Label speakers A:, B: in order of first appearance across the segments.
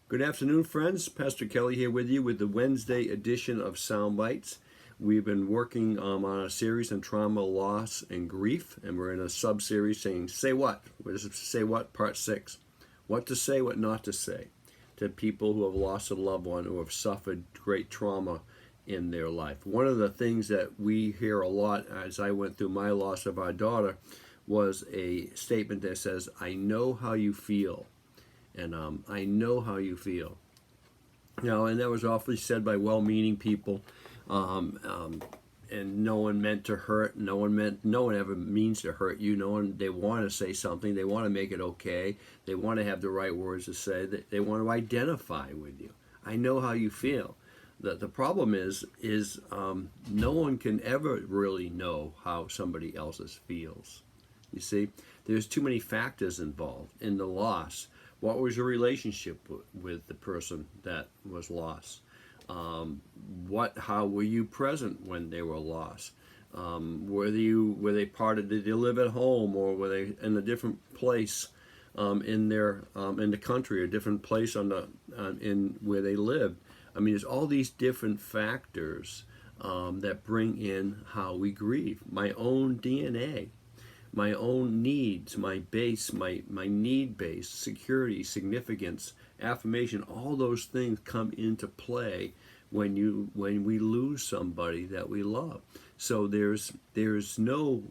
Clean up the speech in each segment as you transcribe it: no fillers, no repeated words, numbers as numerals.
A: Good afternoon, friends. Pastor Kelly here with you with the Wednesday edition of Sound Bytes. We've been working on a series on trauma, loss, and grief, and we're in a sub-series saying, Say What? This is Say What, Part 6. What to say, what not to say to people who have lost a loved one or have suffered great trauma in their life. One of the things that we hear a lot as I went through my loss of our daughter was a statement that says, I know how you feel. And I know how you feel. And that was awfully said by well-meaning people, and no one meant to hurt. No one ever means to hurt you. They want to say something. They want to make it okay. They want to have the right words to say. They want to identify with you. I know how you feel. The problem is no one can ever really know how somebody else's feels. You see, there's too many factors involved in the loss. What was your relationship with the person that was lost? How were you present when they were lost? Were they did they live at home, or were they in a different place in the country, or a different place in where they lived? I mean, there's all these different factors that bring in how we grieve. My own DNA. My own needs, my need base, security, significance, affirmation, all those things come into play when we lose somebody that we love. So there's no,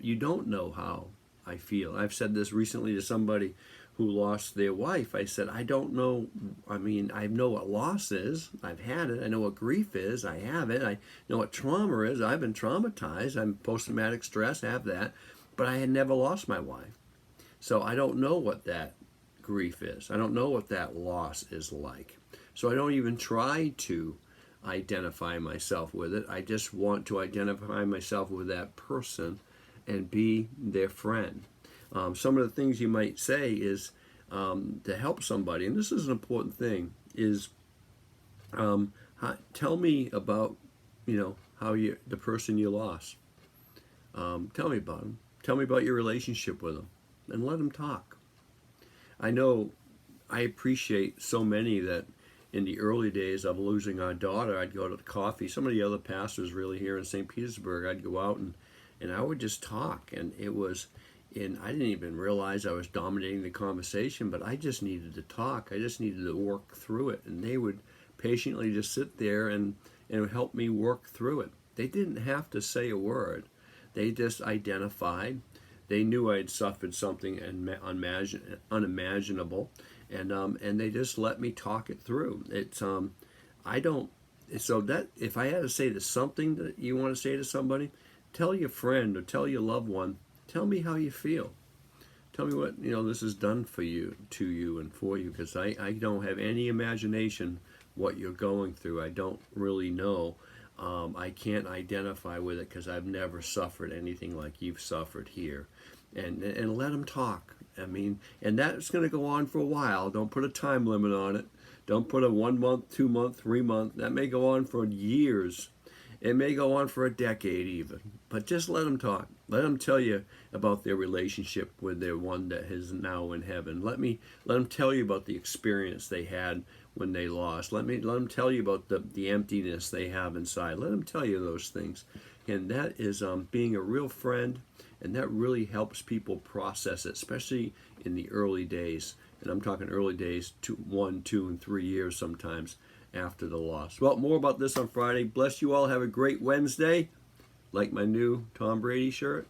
A: you don't know how I feel. I've said this recently to somebody who lost their wife. I said, I don't know. I mean, I know what loss is. I've had it. I know what grief is. I have it. I know what trauma is. I've been traumatized. I'm post-traumatic stress. I have that. But I had never lost my wife. So I don't know what that grief is. I don't know what that loss is like. So I don't even try to identify myself with it. I just want to identify myself with that person and be their friend. Some of the things you might say is to help somebody, and this is an important thing, is tell me about, how the person you lost. Tell me about them. Tell me about your relationship with them, and let them talk. I know I appreciate so many that in the early days of losing our daughter, I'd go to the coffee. Some of the other pastors really here in St. Petersburg, I'd go out and I would just talk. And I didn't even realize I was dominating the conversation, but I just needed to talk. I just needed to work through it. And they would patiently just sit there and help me work through it. They didn't have to say a word. They just identified. They knew I had suffered something unimaginable, and they just let me talk it through. I don't. So that if I had to say to something that you want to say to somebody, tell your friend or tell your loved one, tell me how you feel. Tell me what this has done for you, to you, and for you, because I don't have any imagination what you're going through. I don't really know. I can't identify with it because I've never suffered anything like you've suffered here. And let them talk. I mean, and that's going to go on for a while. Don't put a time limit on it. Don't put a 1 month, 2 month, 3 month. That may go on for years. It may go on for a decade even. But just let them talk. Let them tell you about their relationship with their one that is now in heaven. Let them tell you about the experience they had when they lost. Let them tell you about the emptiness they have inside. Let them tell you those things. And that is being a real friend, and that really helps people process it, especially in the early days. And I'm talking early days, 1, 2, and 3 years sometimes after the loss. Well, more about this on Friday. Bless you all. Have a great Wednesday. Like my new Tom Brady shirt.